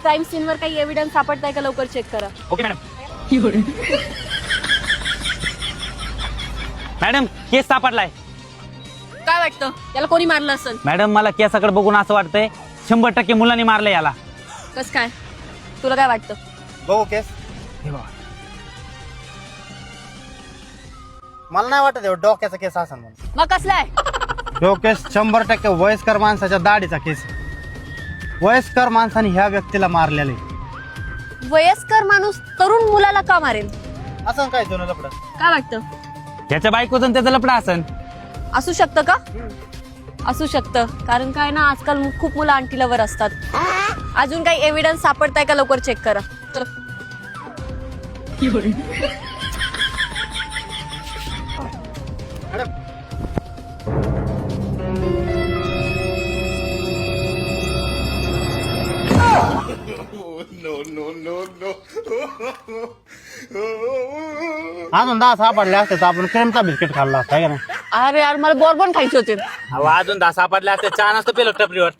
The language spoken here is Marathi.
क्राईम सीनवर काही एव्हिडन्स सापडताय का लवकर चेक करा. Okay madam. मॅडम केस सापडलाय. काय वाटतं याला कोणी मारलं असेल? मॅडम मला केसाकडे बघून असं वाटतंय 100% मुलांनी मारलं याला. कस काय? तुला काय वाटतं? बघू केस. मला नाही वाटत एवढं डोक्याचा केस असेल म्हणून. मग कसला आहे? तो केस 100% वयस्कर माणसाच्या दाढीचा केस. वयस्कर माणसाने ह्या व्यक्तीला मारलेले. वयस्कर माणूस तरुण मुलाला का मारेल? असं काय दोन लपड. काय वाटतं? त्याच्या बायकोचं त्याचा लपडा असन. असू शकतं का? असू शकतं, कारण काय ना आजकाल खूप मुलं आंटी लवर असतात. अजून काही एव्हिडन्स सापडताय का लवकर चेक करा. चला. अजून 10 सापडले असते तर आपण क्रीमचा बिस्किट खाल्ला असता का नाही. अरे यार मला बॉर्बन खायचे होते. अजून 10 सापडले असते चहा नसतं पेलो टपरीवर.